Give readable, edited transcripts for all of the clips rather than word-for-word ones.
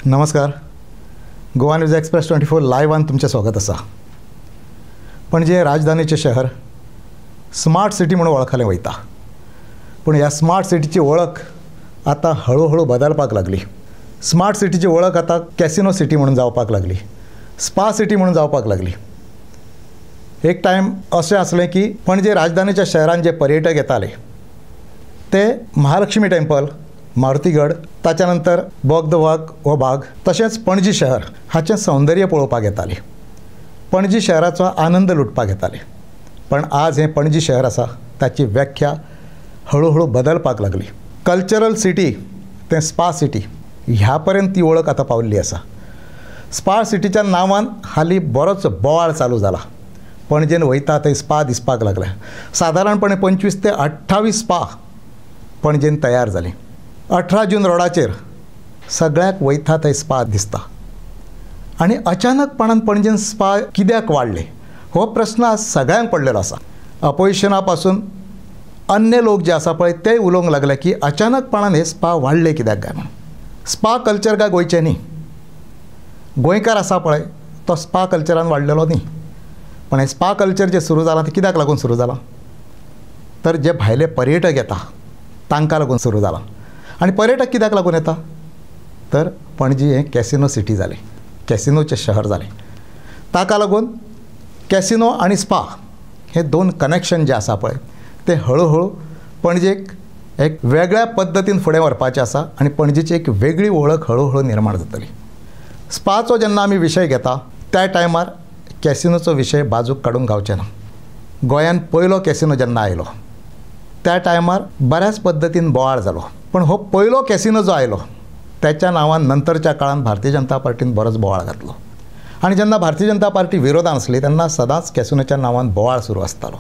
नमस्कार. Goa news express 24 लायव्हान तुमचें स्वागत आसा. पणजे राजधानीचें शहर स्मार्ट सिटी म्हणून वळखलें वयता, पूण ह्या स्मार्ट सिटीची वळख आतां हळू बदलपाक लागली. स्मार्ट सिटीची वळख आतां कॅसिनो सिटी म्हणून जावपाक लागली, स्पा सिटी म्हणून जावपाक लागली. एक टायम अशें आसलें की पणजे राजधानीच्या शहरान जे पर्यटक येताले ते महालक्ष्मी टेंपल, मारुतीगड, ताच्या नंतर बोग द वाग हो भाग, तशेंच पणजी शहर हाचें सौंदर्य पळोवपाक येताले, पणजी शहराचो आनंद लुटपाक येताले. पण आज हें पणजी शहर आसा ताची व्याख्या हळू बदलपाक लागली. कल्चरल सिटी ते स्पा सिटी ह्या पर्यंत ती वळख आतां पावल्ली आसा. स्पा सिटीच्या नांवान हालीं बरोच बोवाळ चालू जाला. पणजेन वयता थंय स्पा दिसपाक लागल्या. सादारणपणे 25 ते 28 स्पा पणजेन तयार जाली. 18 जून रोडाचेर सगळ्याक वयता थंय स्पा दिसता. आनी अचानकपणान पणजेन स्पा कित्याक वाडले हो प्रश्न आज सगळ्यांक पडलेलो आसा. अपोजिशना पासून अन्य लोक जे आसा पळय ते उलोवंक लागले की अचानकपणान हे स्पा वाडले कित्याक काय म्हणून. स्पा कल्चर काय गोंयचें न्ही. गोंयकार आसा पळय तो स्पा कल्चरान वाडलेलो न्ही. पण हे स्पा कल्चर जे सुरू जालां तें कित्याक लागून सुरू जालां, तर जे भायले पर्यटक येता तांकां लागून सुरू जालां. आनी पर्यटक कित्याक लागून येता, तर पणजी हें कॅसिनो सिटी जालें, कॅसिनोचें शहर जालें. ताका लागून कॅसिनो आनी स्पा हे दोन कनेक्शन जे आसा पळय ते हळू पणजेक एक वेगळ्या पद्दतीन फुडें व्हरपाचें आसा आनी पणजेची एक वेगळी वळख हळू निर्माण जातली. स्पाचो जेन्ना आमी विशय घेता त्या टायमार कॅसिनोचो विशय बाजूक काडूंक गावचें ना. गोंयांत पयलो कॅसिनो जेन्ना आयलो त्या टायमार बऱ्याच पद्दतीन बोवाळ जालो. पण हो पयलो कॅसिनो जो आयलो त्याच्या नांवान नंतरच्या काळान भारतीय जनता पार्टीन बरोच बोवाळ घातलो. आनी जेन्ना भारतीय जनता पार्टी विरोधान आसली तेन्ना सदांच कॅसिनोच्या नांवान बोवाळ सुरू आसतालो.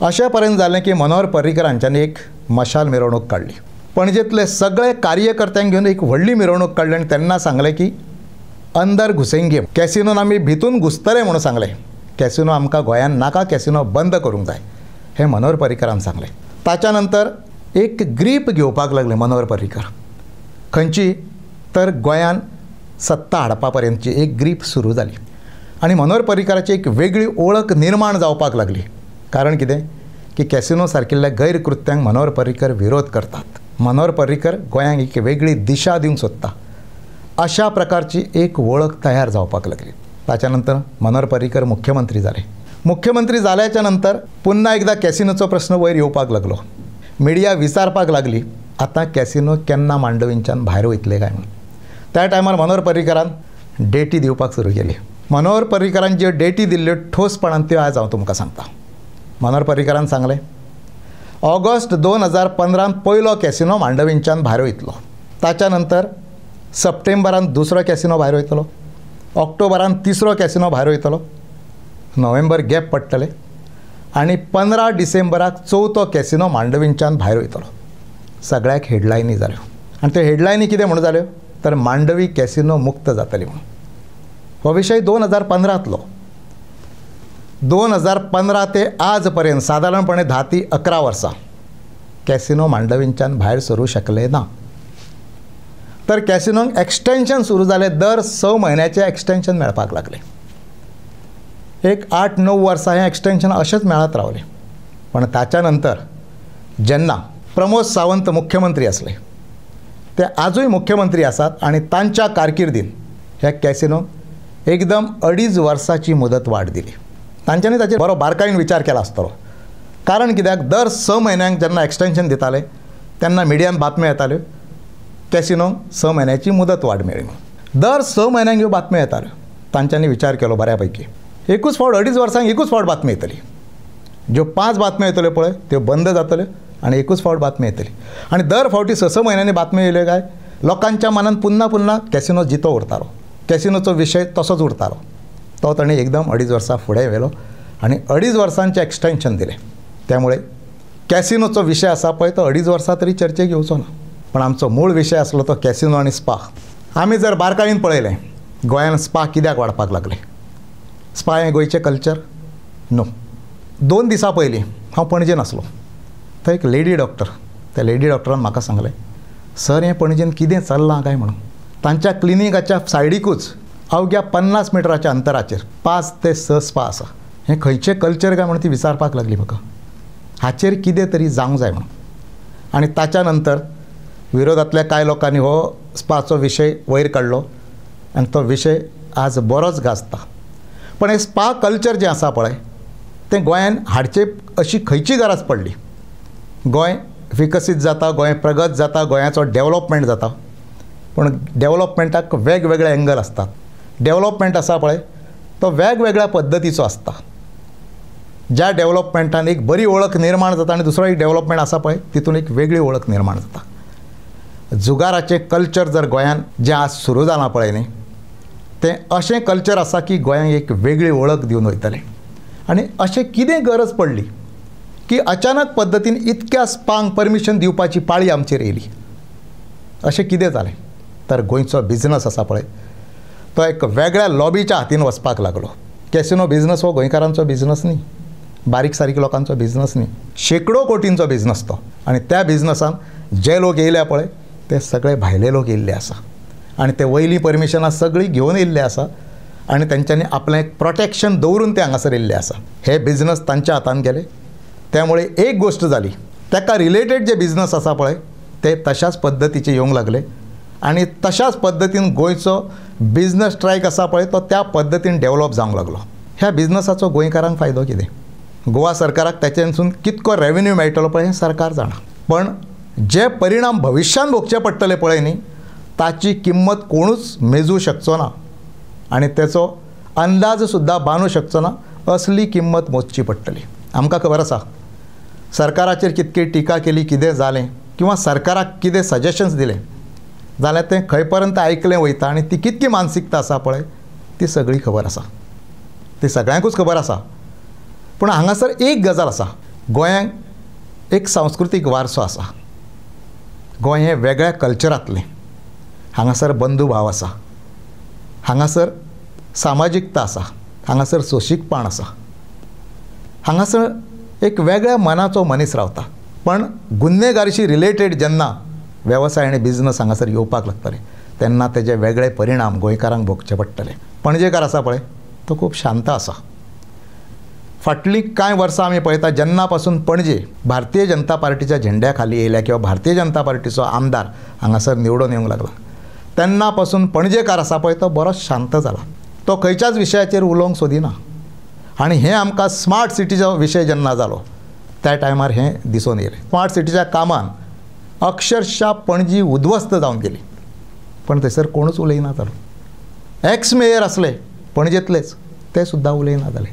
अशें पर्यंत जालें की मनोहर पर्रीकर हांच्यांनी एक मशाल मिरवणूक काडली. पणजेंतले सगळे कार्यकर्त्यांक घेवन एक व्हडली मिरवणूक काडली आनी तेन्ना सांगलें की अंदर घुसेंगे, कॅसिनोन आमी भितून घुसतले म्हणून सांगलें. कॅसिनो आमकां गोंयांत नाका, कॅसिनो बंद करूंक जाय हें मनोहर पर्रीकरान सांगलें. ताच्या नंतर एक ग्रीप घेवपाक लागले मनोहर पर्रीकर. खंयची, तर गोंयान सत्ता हाडपा पर्यंतची एक ग्रीप सुरू जाली. आनी मनोहर पर्रीकराची एक वेगळी ओळख निर्माण जावपाक लागली. कारण कितें की कॅसिनो सारकिल्ल्या गैरकृत्यांक मनोहर पर्रीकर विरोध करतात. मनोहर पर्रीकर गोंयांक एक वेगळी दिशा दिवंक सोदता. अशा प्रकारची एक वळख तयार जावपाक लागली. ताच्या नंतर मनोहर पर्रीकर मुख्यमंत्री जाले. मुख्यमंत्री जाल्याच्या नंतर पुन्हा एकदा कॅसिनोचो प्रश्न वयर येवपाक लागलो. मिडिया विचारपाक लागली आतां कॅसिनो केन्ना मांडवींच्यान भायर वयतले काय म्हणून. त्या टायमार मनोहर पर्रीकरान डेटी दिवपाक सुरू केली. मनोहर पर्रीकरान ज्यो डेटी दिल्ल्यो ठोसपणान त्यो आज हांव तुमकां सांगता. मनोहर पर्रीकरान सांगलें ऑगस्ट 2015 पयलो कॅसिनो मांडवींच्यान भायर वयतलो. ताच्या नंतर सप्टेंबरान दुसरो कॅसिनो भायर वयतलो, ऑक्टोबरान तिसरो कॅसिनो भायर वयतलो, नोव्हेंबर गॅप पडटले आनी 15 डिसेंबराक चवथो कॅसिनो मांडवींच्यान भायर वयतलो. सगळ्याक हेडलायनी जाल्यो. आनी त्यो हेडलायनी कितें म्हणून जाल्यो, तर मांडवी कॅसिनो मुक्त जातली म्हणून. हो विशय 2015तलो. 2015 ते आज पर्यंत सादारणपणे 10 ते 11 वर्सां कॅसिनो मांडवींच्यान भायर सरूं शकले ना. तर कॅसिनोंक एक्सटेन्शन सुरू जालें. दर 6 म्हयन्याचें एक्सटेन्शन मेळपाक लागलें. एक 8-9 वर्सां हें एक्सटेन्शन अशेंच मेळत रावलें. पण ताच्या नंतर जेन्ना प्रमोद सावंत मुख्यमंत्री आसले, ते आजूय मुख्यमंत्री आसात आनी तांच्या कारकिर्दीन ह्या कॅसिनोक एकदम 2.5 वर्साची मुदत वाड दिली. तांच्यांनी ताचेर बरो बारकायेन विचार केला आसतलो. कारण कित्याक दर 6 म्हयन्यांक जेन्ना एक्सटेन्शन दिताले तेन्ना मिडियान बातम्यो येताल्यो कॅसिनोक 6 म्हयन्याची मुदत वाड मेळ्ळी म्हणून. दर 6 म्हयन्यांक ह्यो बातम्यो येताल्यो. तांच्यांनी विचार केलो बऱ्यापैकी एकूच फावट 2.5 वर्सांक एकूच फावट बातमी येतली. ज्यो 5 बातम्यो येतल्यो पळय त्यो बंद जातल्यो आनी एकूच फावट बातमी येतली. आनी दर फावटी 6 म्हयन्यांनी बातम्यो येयल्यो काय लोकांच्या मनान पुन्हा कॅसिनो जितो उरतालो. कॅसिनोचो विशय तसोच उरतालो. तो ताणें एकदम 2.5 वर्सां फुडें व्हेलो आनी 2.5 वर्सांचें एक्सटेन्शन दिलें. त्यामुळे कॅसिनोचो विशय आसा पळय तो 2.5 वर्सां तरी चर्चेक येवचो ना. पण आमचो मूळ विशय आसलो तो कॅसिनो आनी स्पा. आमी जर बारकायेन पळयलें गोंयांत स्पा कित्याक वाडपाक लागले. स्पा हें गोंयचें कल्चर नो. 2 दिसां पयलीं हांव पणजेन आसलो. थंय एक लेडी डॉक्टर, त्या लेडी डॉक्टरान म्हाका सांगलें सर हें पणजेन कितें चल्लां काय म्हणून. तांच्या क्लिनिकाच्या सायडीकूच अवघ्या 50 मिटराच्या अंतराचेर 5 ते 6 स्पा आसा. हें खंयचें कल्चर काय म्हणून ती विचारपाक लागली म्हाका. हाचेर कितें तरी जावंक जाय म्हणून. आनी ताच्या नंतर विरोधांतल्या कांय लोकांनी हो स्पाचो विशय वयर काडलो आनी तो विशय आज बरोच गाजता. पण हे स्पा कल्चर जें आसा पळय तें गोंयान हाडचे अशी खंयची गरज पडली. गोंय विकसीत जाता, गोंय प्रगत जाता, गोंयाचो डेवलपमेंट जाता. पूण डेवलपमेंटाक वेगवेगळे एंगल आसतात. डेवलपमेंट आसा पळय तो वेगवेगळ्या पद्दतीचो आसता. ज्या डेवलपमेंटान एक बरी वळख निर्माण जाता आनी दुसरो एक डेवलपमेंट आसा पळय तितून एक वेगळी वळख निर्माण जाता. जुगाराचें कल्चर जर गोंयान जें आज सुरू जालां पळय न्ही तें अशें कल्चर आसा की गोंयांक एक वेगळी वळख दिवन वयतलें. आनी अशें कितें गरज पडली की अचानक पद्दतीन इतक्या स्पांक परमिशन दिवपाची पाळी आमचेर येयली. अशें कितें जालें तर गोंयचो बिझनस आसा पळय तो एक वेगळ्या लॉबीच्या हातीन वचपाक लागलो. कॅसिनो बिझनस हो गोंयकारांचो बिझनस न्ही, बारीक सारीक लोकांचो बिझनस न्ही, शेकडो कोटींचो बिझनस तो. आनी त्या बिझनसान जे लोक येयले पळय ते सगळे भायले लोक येयल्ले आसा आनी ते वयलीं परमिशनां सगळीं घेवन येयल्ले आसा आनी तेंच्यांनी आपलें एक प्रोटेक्शन दवरून ते हांगासर येयल्ले आसा. हे बिझनस तांच्या हातान गेले. त्यामुळे एक गोष्ट जाली, ताका रिलेटेड जे बिझनस आसा पळय ते तशाच पद्दतीचे येवंक लागले आनी तशाच पद्दतीन गोंयचो बिझनस स्ट्रायक आसा पळय तो त्या पद्दतीन डेवलप जावंक लागलो. ह्या बिझनसाचो गोंयकारांक फायदो कितें? गोवा सरकाराक त्याच्यानसून कितको रेवेन्यू मेळटलो पळय हें सरकार जाणा. पण जे परिणाम भविश्यान भोगचे पडटले पळय न्ही ताची किंमत कोणूच मेजूं शकचो ना आनी तेचो अंदाज सुद्दां बांदूं शकचो ना. असली किंमत मोजची पडटली. आमकां खबर आसा सरकाराचेर कितकी टिका केली, कितें जालें किंवा सरकाराक कितें सजेशन्स दिलें जाल्यार तें खंय पर्यंत आयकलें वयता आनी ती कितकी मानसिकता आसा पळय ती सगळी खबर आसा, ती सगळ्यांकूच खबर आसा. पूण हांगासर एक गजाल आसा, गोंयांक एक सांस्कृतीक वारसो आसा. गोंय हें वेगळ्या कल्चरांतलें. हांगासर बंधुभाव आसा, हांगासर सामाजीकता आसा, हांगासर सोंशीकपण आसा, हांगासर एक वेगळ्या मनाचो मनीस रावता. पण गुन्हेगारीशी रिलेटेड जेन्ना वेवसाय आनी बिझनस हांगासर येवपाक लागतले तेन्ना तेजे वेगळे परिणाम गोंयकारांक भोगचे पडटले. पणजेकार आसा पळय तो खूब शांत आसा. फाटलीं कांय वर्सां आमी पळयता जेन्ना पासून पणजे भारतीय जनता पार्टीच्या झेंड्या खाली येयल्या किंवा भारतीय जनता पार्टीचो आमदार हांगासर निवडून येवंक लागला तेन्ना पासून पणजेकार आसा पळय तो बरोच शांत जाला. तो खंयच्याच विशयाचेर उलोवंक सोदिना. आनी हें आमकां स्मार्ट सिटीचो विशय जेन्ना जालो त्या टायमार हें दिसून येयलें. स्मार्ट सिटीच्या कामान अक्षरशः पणजी उद्ध्वस्त जावन गेली. पण थंयसर कोणूच उलयना जालो. एक्स मेयर आसले पणजेंतलेच ते सुद्दां उलयना जाले.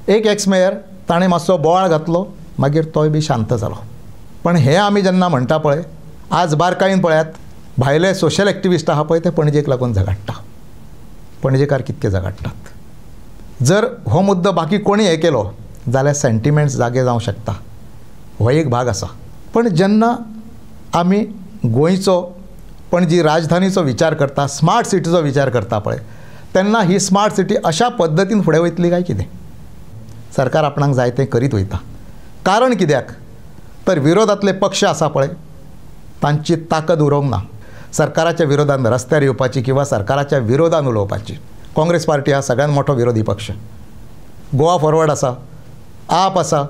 एक एक्स मेयर ताणें मातसो बोवाळ घातलो मागीर तोय बी शांत जालो. पण हें आमी जेन्ना म्हणटा पळय आज बारकायेन पळयात भायले सोशल एक्टिविस्ट आहा पळय ते पणजेक लागून झगडटा. पणजेकार कितके झगडटात. जर हो मुद्दो बाकी कोणी हे केलो जाल्यार सेंटिमेंट्स जागे जावंक शकता. हो एक भाग आसा. पण जेन्ना आमी गोंयचो पणजी राजधानीचो विचार करता, स्मार्ट सिटीचो विचार करता पळय तेन्ना ही स्मार्ट सिटी अशा पद्दतीन फुडें वयतली काय कितें? सरकार आपणाक जाय तें करीत वयता. कारण कित्याक तर विरोधांतले पक्ष आसा पळय तांची ताकद उरोवंक ना सरकाराच्या विरोधान रस्त्यार येवपाची किंवा सरकाराच्या विरोधान उलोवपाची. काँग्रेस पार्टी हा सगळ्यांत मोठो विरोधी पक्ष. गोवा फॉरवर्ड आसा, आप आसा,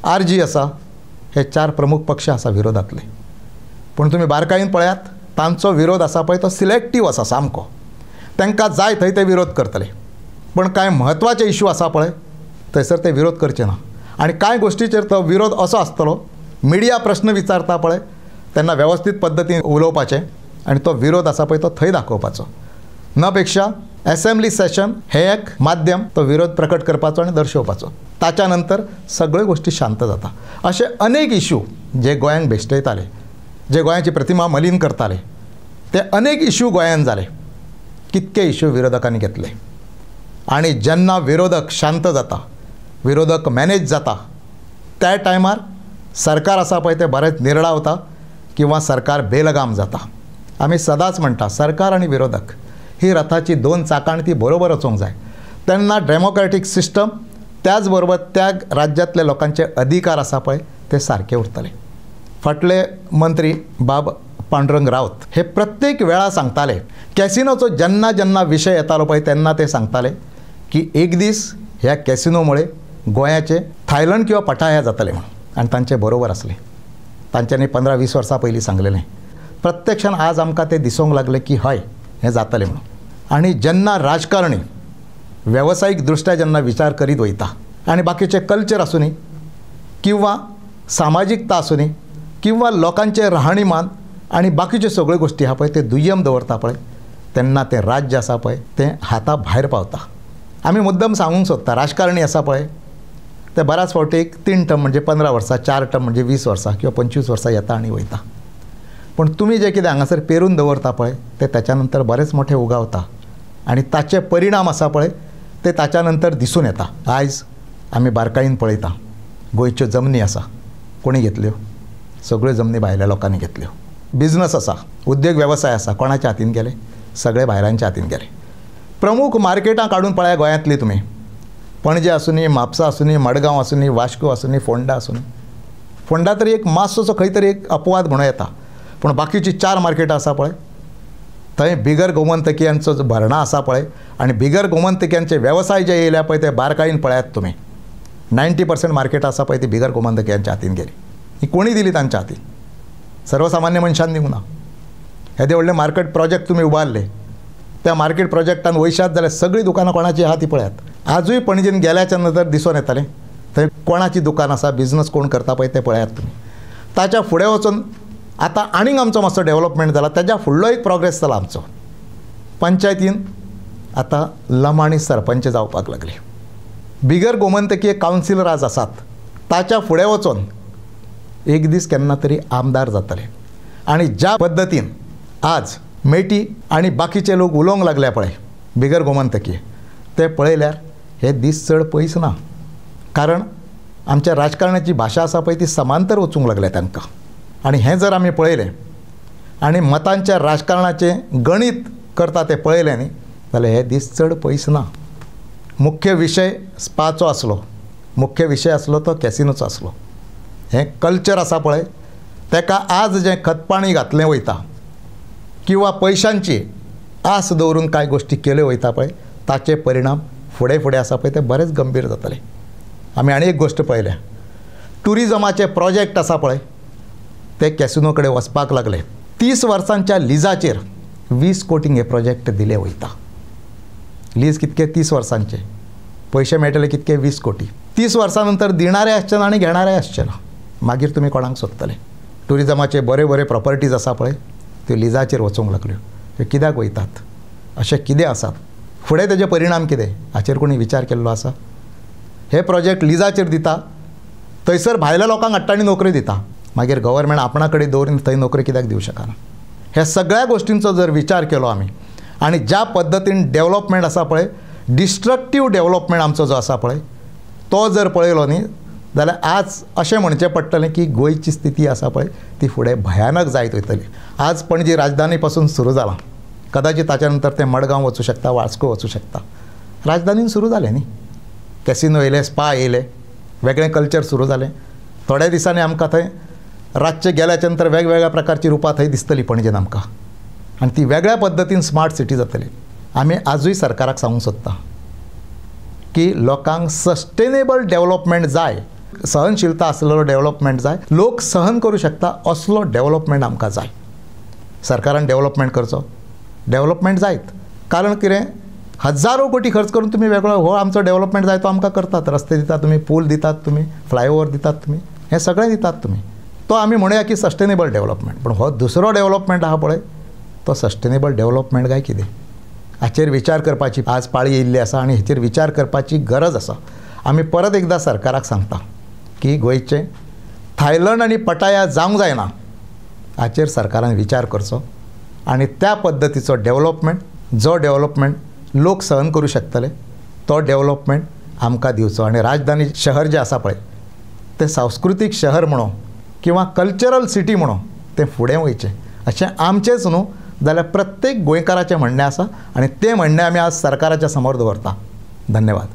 RG आसा, हे 4 प्रमुख पक्ष आसा विरोधांतले. पूण तुमी बारकायेन पळयात तांचो विरोध आसा पळय तो सिलेक्टीव आसा सामको. तांकां जाय थंय ते विरोध करतले. पण कांय म्हत्वाचे इश्यू आसा पळय थंयसर ते विरोध करचे ना. आनी कांय गोश्टीचेर तो विरोध असो आसतलो मिडिया प्रश्न विचारता पळय तेन्ना वेवस्थीत पद्दतीन उलोवपाचें आनी तो विरोध आसा पळय तो थंय दाखोवपाचो. न पेक्षा असेंब्ली सेशन हे एक माध्यम तो विरोध प्रकट करपाचो आनी दर्शोवपाचो. ताच्या नंतर सगळ्यो गोश्टी शांत जाता. असे अनेक इश्यू जे गोंयांक भेश्टयताले, जे गोंयाची प्रतिमा मलीन करताले ते अनेक इश्यू गोंयांत जाले. कितके इश्यू विरोधकांनी घेतले. आनी जेन्ना विरोधक शांत जाता, विरोधक मॅनेज जाता त्या टायमार सरकार आसा पळय ते बरेंच निर्डावता किंवा सरकार बेलगाम जाता. आमी सदांच म्हणटा सरकार आनी विरोधक ही रथाची 2 चाकां ती बरोबर वचोंक जाय. तेन्ना डेमोक्रेटीक सिस्टम त्याच बरोबर त्या राज्यांतल्या लोकांचे अधिकार आसा पळय ते सारके उरतले. फाटले मंत्री पांडुरंग रावत हे प्रत्येक वेळा सांगताले, कॅसिनोचो जेन्ना जेन्ना विशय येतालो पळय तेन्ना ते सांगताले की एक दीस ह्या कॅसिनोमुळे गोंयाचे थायलंड किंवा पटाया जातले म्हणून, आनी तांचे बरोबर आसले. तांच्यांनी 15-20 वर्सां पयलीं सांगलेलें. प्रत्यक्षान आज आमकां ते दिसूंक लागले की हय हें जातलें म्हणून. आनी जेन्ना राजकारणी वेवसायीक दृश्ट्या जेन्ना विचार करीत वयता आनी बाकीचे कल्चर आसूनी किंवा सामाजीकता आसूनी किंवा लोकांचे राहणीमान आनी बाकीच्यो सगळ्यो गोश्टी आहा पळय ते दुय्यम दवरता पळय, तेन्ना तें राज्य आसा पळय तें हाता भायर पावता. आमी मुद्दम सांगूंक सोदता, राजकारणी आसा पळय ते बऱ्याच फावटी 3 टर्म म्हणजे 15 वर्सां, 4 टर्म म्हणजे 20 वर्सां किंवा 25 वर्सां येता आनी वयता. पण तुमी जे कितें हांगासर पेरून दवरता पळय ते त्याच्या नंतर बरेच मोठे उगावता आनी ताचे परिणाम आसा पळय ते ताच्या नंतर दिसून येता. आयज आमी बारकायेन पळयता गोंयच्यो जमनी आसा, कोणी घेतल्यो? सगळ्यो जमनी भायल्या लोकांनी घेतल्यो. बिझनस आसा, उद्योग वेवसाय आसा, कोणाच्या हातीन गेले? सगळे भायल्यांच्या हातीन गेले. प्रमुख मार्केटां काडून पळया गोंयांतली तुमी, पणजे आसूनी, म्हापसा आसूनी, मडगांव आसूनी, वास्को आसूनी, फोंडा आसूनी. फोंडा तरी एक मातसोसो खंय तरी एक अपवाद म्हणूं येता, पूण बाकीची 4 मार्केटां आसा पळय थंय बिगर गोमंतकीयांचो जो भरणा आसा पळय आनी बिगर गोमंतकीयांचे वेवसाय जे येयल्या पळय ते बारकायेन पळयात तुमी. 90% मार्केटां आसा पळय ती बिगर गोमंतकीयांच्या हातीन गेली. ही कोणी दिली तांच्या हातीन? सर्वसामान्य मनशान दिवंक ना. येदे व्हडले मार्केट प्रोजेक्ट तुमी उबारले, त्या मार्केट प्रोजेक्टान वयशात जाल्यार सगळीं दुकानां कोणाची आहा ती पळयात. आजूय पणजेन गेल्याच्या नंतर दिसून येतालें थंय कोणाची दुकान आसा, बिझनस कोण करता पळय ते पळयात तुमी. ताच्या फुडें वचून आतां आनीक आमचो मातसो डेवलपमेंट जाला, ताच्या फुडलो एक प्रोग्रेस जाला आमचो. पंचायतीन आतां लमाणी सरपंच जावपाक लागले. बिगर गोमंतकीय कावन्सिलर आज आसात, ताच्या फुडें वचून एक दीस केन्ना तरी आमदार जातले. आनी ज्या पद्दतीन आज मेटी आनी बाकीचे लोक उलोवंक लागल्या पळय बिगर गोमंतकीय, ते पळयल्यार हे दीस चड पयस ना. कारण आमच्या राजकारणाची भाशा आसा पळय ती समांतर वचूंक लागल्या तांकां. आनी हें जर आमी पळयलें आनी मतांच्या राजकारणाचें गणीत करता तें पळयलें न्ही जाल्यार हे दीस चड पयस ना. मुख्य विशय स्पाचो आसलो, मुख्य विशय आसलो तो कॅसिनोचो आसलो. हें कल्चर आसा पळय तेका आज जें खतपाणी घातलें वयता किंवा पयशांची आस दवरून कांय गोश्टी केल्यो वयता पळय ताचे परिणाम फुडें फुडें आसा पळय ते बरेच गंभीर जातले. आमी आनी एक गोश्ट पळयल्या, टुरिजमाचे प्रोजेक्ट आसा पळय ते कॅसिनो कडेन वचपाक लागले. 30 वर्सांच्या लिजाचेर 20 कोटींक हे प्रोजेक्ट दिले वयता. लीज कितके? 30 वर्सांचे. पयशे मेळटले कितके? 20 कोटी. 30 वर्सां नंतर दिणारे आसचे ना आनी घेणारे आसचे ना. मागीर तुमी कोणाक सोदतले? टुरिजमाचे बरे बरे प्रॉपर्टीज आसा पळय त्यो लिजाचेर वचूंक लागल्यो. त्यो कित्याक वयतात? अशें कितें आसात? फुडें तेजे परिणाम कितें हाचेर कोणी विचार केल्लो आसा? हे प्रोजेक्ट लिजाचेर दिता, थंयसर भायल्या लोकांक हाडटा आनी नोकरी दिता, मागीर गव्हर्मेंट आपणा कडेन दवरून थंय नोकरी कित्याक दिवंक शकना? ह्या सगळ्या गोश्टींचो जर विचार केलो आमी आनी ज्या पद्दतीन डेवलपमेंट आसा पळय, डिस्ट्रक्टीव डेवलपमेंट आमचो जो आसा पळय तो जर पळयलो न्ही जाल्यार आज अशें म्हणचें पडटलें की गोंयची स्थिती आसा पळय ती फुडें भयानक जायत वयतली. आज पणजी राजधानी पासून सुरू जालां, कदाचित ताच्या नंतर तें मडगांव वचूं शकता, वास्को वचूं शकता. राजधानीन सुरू जालें न्ही, कॅसिनो येयले, स्पा येयले, वेगळें कल्चर सुरू जालें. थोड्या दिसांनी आमकां थंय रातचे गेल्याच्या नंतर वेगवेगळ्या प्रकारची रुपां थंय दिसतली पणजेन आमकां, आनी ती वेगळ्या पद्दतीन स्मार्ट सिटी जातली. आमी आजूय सरकाराक सांगूंक सोदता की लोकांक सस्टेनेबल डेवलपमेंट जाय, सहनशीलता आसलेलो डेवलपमेंट जाय, लोक सहन करूं शकता असलो डेवलपमेंट आमकां जाय. सरकारान डेवलपमेंट करचो, डेवलपमेंट जायत. कारण कितें, हजारो कोटी खर्च करून तुमी वेगळो हो आमचो डेवलपमेंट जाय तो आमकां करतात. रस्ते दितात तुमी, पूल दितात तुमी, फ्लायओवर दितात तुमी, हें सगळें दितात तुमी. तो आमी म्हणुया की सस्टेनेबल डेवलपमेंट. पण हो दुसरो डेवलपमेंट आहा पळय तो सस्टेनेबल डेवलपमेंट काय कितें हाचेर विचार करपाची आज पाळी येयल्ली आसा आनी हेचेर विचार करपाची गरज आसा. आमी परत एकदां सरकाराक सांगता की गोंयचें थायलंड आनी पटाया जावंक जायना हाचेर सरकारान विचार करचो आनी त्या पद्दतीचो डेवलपमेंट, जो डेवलपमेंट लोक सहन करूं शकतले तो डेवलपमेंट आमकां दिवचो. आनी राजधानी शहर जें आसा पळय तें सांस्कृतीक शहर म्हणून किंवा कल्चरल सिटी म्हणून तें फुडें वयचें अशें आमचेंच न्हू जाल्यार प्रत्येक गोंयकाराचें म्हणणें आसा आनी तें म्हणणें आमी आज सरकाराच्या समोर दवरता. धन्यवाद.